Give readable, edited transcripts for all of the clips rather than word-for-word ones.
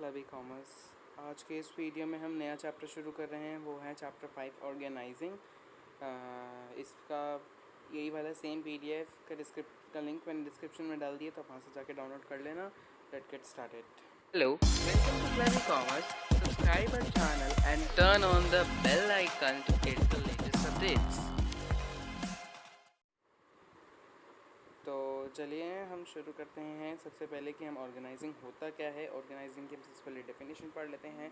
Club e commerce. आज के इस वीडियो में हम नया चैप्टर शुरू कर रहे हैं, वो है चैप्टर 5 ऑर्गेनाइजिंग। इसका यही वाला सेम PDF का लिंक मैंने डिस्क्रिप्शन में डाल दिया, तो आप वहाँ से जाके डाउनलोड कर लेना। Let's get started. Hello, welcome to club e commerce. Subscribe our channel and turn on the bell icon to get the latest updates. तो चलिए हम शुरू करते हैं। सबसे पहले कि हम ऑर्गेनाइजिंग होता क्या है, ऑर्गेनाइजिंग की सबसे पहले डेफिनेशन पढ़ लेते हैं।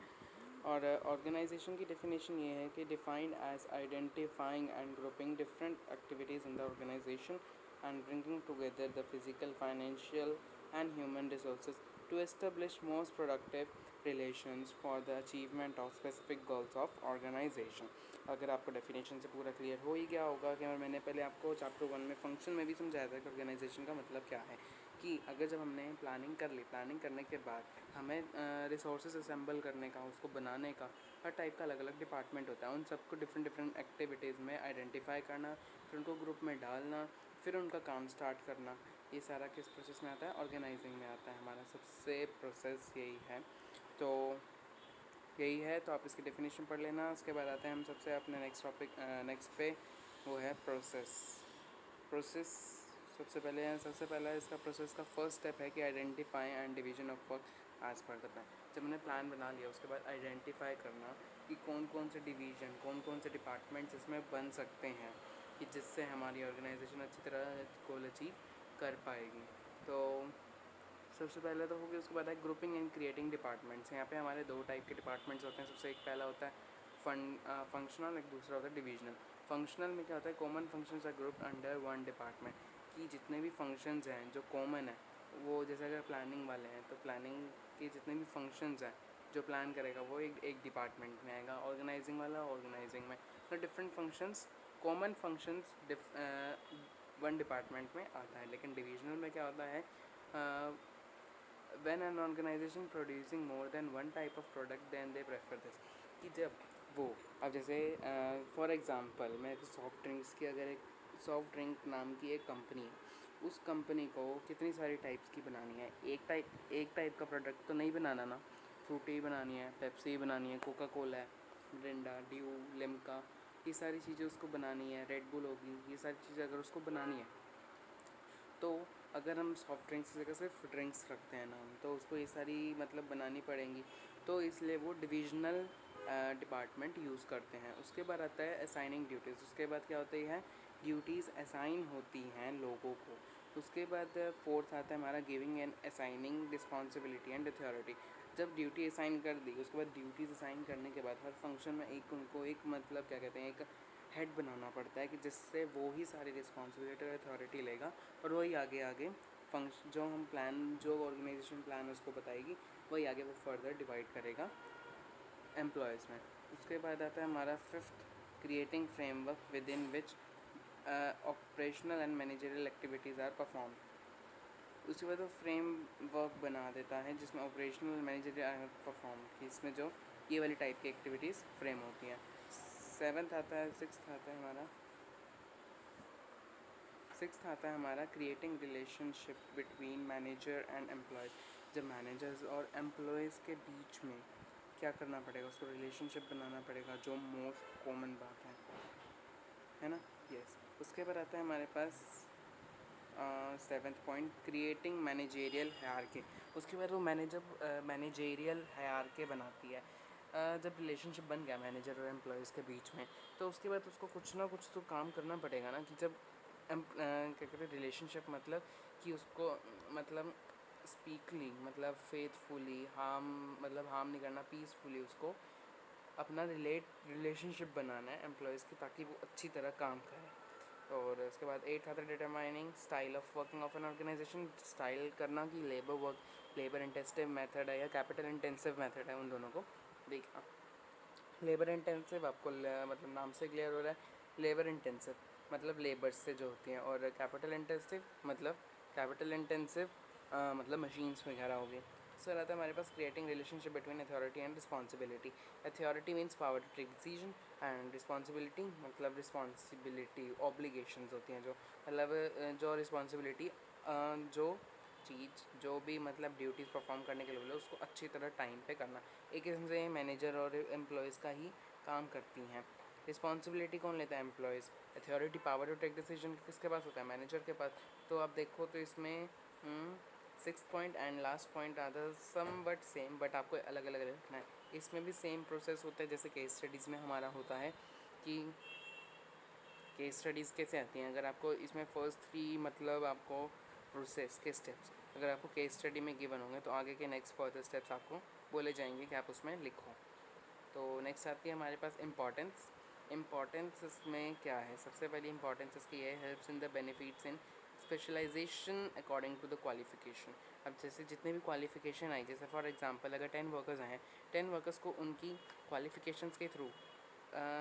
और ऑर्गेनाइजेशन की डेफिनेशन ये है कि defined as identifying and grouping different activities in the organisation and bringing together the physical, financial and human resources to establish most productive relations for the achievement of specific goals of organisation. अगर आपको definition से पूरा clear हो ही गया होगा कि मैंने पहले आपको चैप्टर 1 में फंक्शन में भी समझाया था कि ऑर्गेनाइजेशन का मतलब क्या है। कि अगर जब हमने प्लानिंग कर ली, प्लानिंग करने के बाद हमें रिसोर्सेज असेंबल करने का, उसको बनाने का, हर टाइप का अलग अलग डिपार्टमेंट होता है। उन सबको डिफरेंट डिफरेंट एक्टिविटीज़ में आइडेंटिफाई करना, फिर उनको ग्रुप में डालना, फिर उनका काम स्टार्ट करना, ये सारा किस प्रोसेस में आता है? ऑर्गेनाइजिंग में आता है। हमारा सबसे प्रोसेस यही है। तो यही है, तो आप इसकी डेफिनेशन पढ़ लेना। उसके बाद आते हैं हम सबसे अपने नेक्स्ट पे, वो है प्रोसेस। सबसे पहला इसका प्रोसेस का फर्स्ट स्टेप है कि identify and division of work as per the plan. जब हमने प्लान बना लिया, उसके बाद आइडेंटिफाई करना कि कौन कौन से डिवीज़न, कौन कौन से डिपार्टमेंट्स इसमें बन सकते हैं कि जिससे हमारी ऑर्गेनाइजेशन अच्छी तरह गोल अचीव कर पाएगी। तो सबसे पहले तो होगी, उसके बाद है ग्रुपिंग एंड क्रिएटिंग डिपार्टमेंट्स। यहाँ पे हमारे दो टाइप के डिपार्टमेंट्स होते हैं। सबसे एक पहला होता है फंक्शनल, एक दूसरा होता है डिविजनल। फंक्शनल में क्या होता है? Common functions are grouped under one department. कि जितने भी फंक्शंस हैं जो कॉमन है, वो जैसे अगर प्लानिंग वाले हैं तो प्लानिंग के जितने भी फंक्शंस हैं जो प्लान करेगा वो एक डिपार्टमेंट में आएगा। ऑर्गेनाइजिंग वाला ऑर्गेनाइजिंग में। तो different functions, common functions one department में आता है। लेकिन डिविजनल में क्या होता है? when an organization producing more than one type of product then they prefer this। कि जब वो, अब जैसे फॉर एग्ज़ाम्पल मैं सॉफ्ट ड्रिंक्स की, अगर एक सॉफ्ट ड्रिंक नाम की एक कंपनी है, उस कंपनी को कितनी सारी टाइप्स की बनानी है। एक टाइप का प्रोडक्ट तो नहीं बनाना ना। फ्रूटी बनानी है, पेप्सी बनानी है, कोका कोला है, मिरिंडा, ड्यू, लिम्का, ये सारी चीज़ें उसको बनानी है, रेड बुल होगी, ये सारी चीज़ें अगर उसको बनानी है, तो अगर हम सॉफ्ट ड्रिंक्स की जगह सिर्फ ड्रिंक्स रखते हैं नाम, तो उसको ये सारी मतलब बनानी पड़ेंगी। तो इसलिए वो डिविजनल डिपार्टमेंट यूज़ करते हैं। उसके बाद आता है असाइनिंग ड्यूटीज़। उसके बाद क्या होती है? ड्यूटीज़ असाइन होती हैं लोगों को। उसके बाद फोर्थ आता है हमारा giving and assigning responsibility and authority. जब ड्यूटी असाइन कर दी, उसके बाद ड्यूटीज़ असाइन करने के बाद हर फंक्शन में उनको एक मतलब क्या कहते हैं, एक हेड बनाना पड़ता है कि जिससे वो ही सारी रिस्पॉन्सिबिलिटी और अथॉरिटी लेगा और वही आगे जो ऑर्गेनाइजेशन प्लान उसको बताएगी, वही आगे वो फर्दर डिवाइड करेगा एम्प्लॉयज़ में। उसके बाद आता है हमारा fifth, creating framework within which operational and managerial activities are perform. उसके बाद वो फ्रेम वर्क बना देता है जिसमें ऑपरेशनल मैनेजरियल परफॉर्म की, इसमें जो ये वाली टाइप की एक्टिविटीज़ फ्रेम होती हैं। सिक्स्थ आता है हमारा creating relationship between manager and employees. जब मैनेजर्स और एम्प्लॉयज़ के बीच में क्या करना पड़ेगा? उसको रिलेशनशिप बनाना पड़ेगा, जो मोस्ट कॉमन बात है ना? यस। उसके बाद आता है हमारे पास seventh point, creating managerial hierarchy. उसके बाद वो मैनेजेरियल हायरार्की बनाती है। जब रिलेशनशिप बन गया मैनेजर और एम्प्लॉयज़ के बीच में, तो उसके बाद उसको कुछ ना कुछ तो काम करना पड़ेगा ना। कि जब क्या कहते हैं रिलेशनशिप, मतलब कि उसको मतलब स्पीकली, मतलब फेथफुली, हार्म नहीं करना, पीसफुली उसको अपना रिलेशनशिप बनाना है एम्प्लॉयज़ की, ताकि वो अच्छी तरह काम करे। और उसके बाद एट आता है determining style of working of an organisation. Style करना कि लेबर इंटेंसिव मेथड है या कैपिटल इंटेंसिव मेथड है, उन दोनों को देखना। लेबर इंटेंसिव आपको मतलब नाम से क्लियर हो रहा है, लेबर इंटेंसिव मतलब लेबर्स से जो होती हैं, और कैपिटल इंटेंसिव मतलब मशीन्स वगैरह हो गई। सर आता है हमारे पास creating relationship between authority and responsibility. Authority means power to take decision, and responsibility मतलब रिस्पॉन्सिबिलिटी ऑब्लिगेशंस होती हैं, जो मतलब जो रिस्पॉन्सिबिलिटी जो चीज़ जो भी मतलब ड्यूटीज़ परफॉर्म करने के लिए बोले उसको अच्छी तरह टाइम पे करना। एक किस्म से मैनेजर और एम्प्लॉयज़ का ही काम करती हैं। रिस्पॉन्सिबिलिटी कौन लेता है? Employees. Authority power to take decision किसके पास होता है? मैनेजर के पास। तो आप देखो तो इसमें 6th point and last point are the some but same, but आपको अलग अलग रखना है। इसमें भी सेम प्रोसेस होता है जैसे केस स्टडीज़ में हमारा होता है कि केस स्टडीज़ कैसे आती हैं। अगर आपको इसमें फर्स्ट 3 मतलब आपको प्रोसेस के स्टेप्स अगर आपको केस स्टडी में गिवन होंगे तो आगे के नेक्स्ट फर्दर स्टेप्स आपको बोले जाएंगे कि आप उसमें लिखो। तो नेक्स्ट आती है हमारे पास इम्पॉर्टेंस। इम्पॉर्टेंस इसमें क्या है? सबसे पहली इम्पॉर्टेंस इसकी है helps in the benefits in specialisation according to the qualification. अब जैसे जितने भी क्वालिफिकेशन आई, जैसे फॉर एग्जांपल अगर 10 वर्कर्स हैं, 10 वर्कर्स को उनकी क्वालिफिकेशंस के थ्रू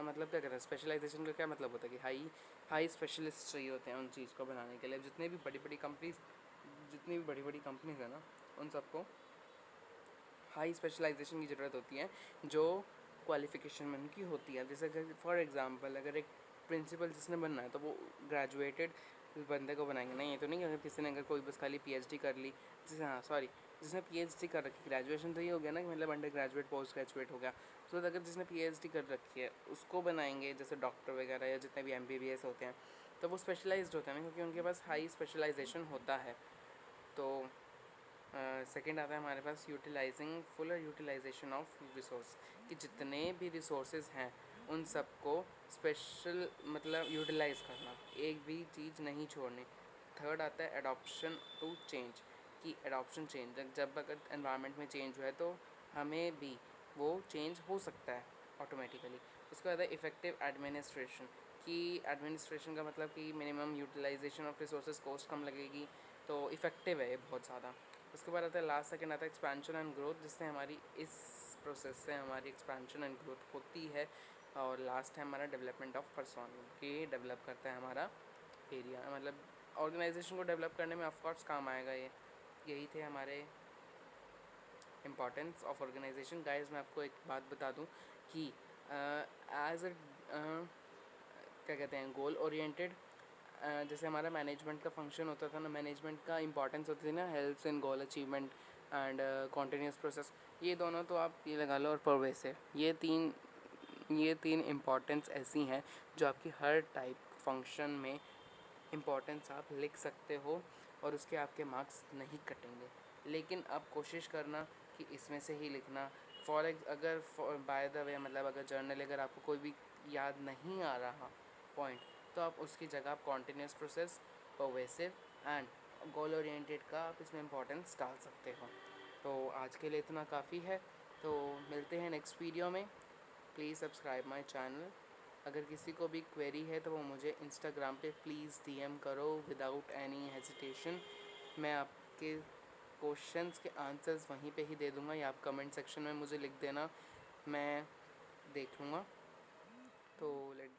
मतलब क्या कहते हैं, स्पेशलाइजेशन का क्या मतलब होता है कि हाई स्पेशलिस्ट चाहिए होते हैं उन चीज़ को बनाने के लिए। जितनी भी बड़ी बड़ी कंपनीज है ना, उन सबको हाई स्पेशलाइजेशन की ज़रूरत होती है जो क्वालिफ़िकेशन में उनकी होती है। जैसे अगर फॉर एग्जांपल अगर एक प्रिंसिपल जिसने बनना है तो वो ग्रेजुएटेड बंदे को बनाएंगे नहीं। ये तो नहीं अगर किसी ने अगर कोई बस खाली पीएचडी कर ली, जिसने पीएचडी कर रखी, ग्रेजुएशन तो ये हो गया ना कि मतलब अंडर ग्रेजुएट पोस्ट ग्रेजुएट हो गया। तो अगर जिसने पीएचडी कर रखी है उसको बनाएंगे जैसे डॉक्टर वगैरह या जितने भी एमबीबीएस होते हैं, तो वो स्पेशलाइज्ड होते हैं ना, क्योंकि उनके पास हाई स्पेशलाइजेशन होता है। तो सेकंड आता है हमारे पास utilizing fuller utilization of resource, कि जितने भी रिसोर्सेज हैं उन सबको स्पेशल मतलब यूटिलाइज़ करना, एक भी चीज़ नहीं छोड़नी। थर्ड आता है एडॉप्शन टू चेंज, कि एडॉप्शन चेंज जब अगर एनवायरनमेंट में चेंज हुआ है तो हमें भी वो चेंज हो सकता है ऑटोमेटिकली। उसके बाद है इफ़ेक्टिव एडमिनिस्ट्रेशन, कि एडमिनिस्ट्रेशन का मतलब कि minimum utilization of resources, cost कम लगेगी, तो इफ़ेक्टिव है ये बहुत ज़्यादा। उसके बाद आता है लास्ट सेकंड आता है एक्सपेंशन एंड ग्रोथ, जिससे हमारी इस प्रोसेस से हमारी एक्सपेंशन एंड ग्रोथ होती है। और लास्ट है हमारा डेवलपमेंट ऑफ पर्सन, कि डेवलप करता है हमारा एरिया, मतलब ऑर्गेनाइजेशन को डेवलप करने में ऑफकोर्स काम आएगा ये। यही थे हमारे इम्पॉर्टेंस ऑफ ऑर्गेनाइजेशन। गाइस मैं आपको एक बात बता दूं कि एज अ क्या कहते हैं गोल ओरिएंटेड, जैसे हमारा मैनेजमेंट का फंक्शन होता था ना, मैनेजमेंट का इंपॉर्टेंस होती थी ना, helps in goal achievement and continuous process, ये दोनों तो आप ये लगा लो, और परवेसिव, ये तीन इम्पॉर्टेंस ऐसी हैं जो आपकी हर टाइप फंक्शन में इम्पॉर्टेंस आप लिख सकते हो और उसके आपके मार्क्स नहीं कटेंगे। लेकिन आप कोशिश करना कि इसमें से ही लिखना। अगर बाय द वे मतलब अगर जर्नल अगर आपको कोई भी याद नहीं आ रहा पॉइंट, तो आप उसकी जगह आप continuous process, pervasive and goal oriented का आप इसमें इम्पोर्टेंस डाल सकते हो। तो आज के लिए इतना काफ़ी है, तो मिलते हैं नेक्स्ट वीडियो में। Please subscribe my channel. अगर किसी को भी क्वेरी है तो वो मुझे इंस्टाग्राम पे प्लीज़ डीएम करो विदाउट एनी हेजिटेशन। मैं आपके क्वेश्चंस के आंसर्स वहीं पे ही दे दूँगा, या आप कमेंट सेक्शन में मुझे लिख देना, मैं देख लूँगा। तो लेट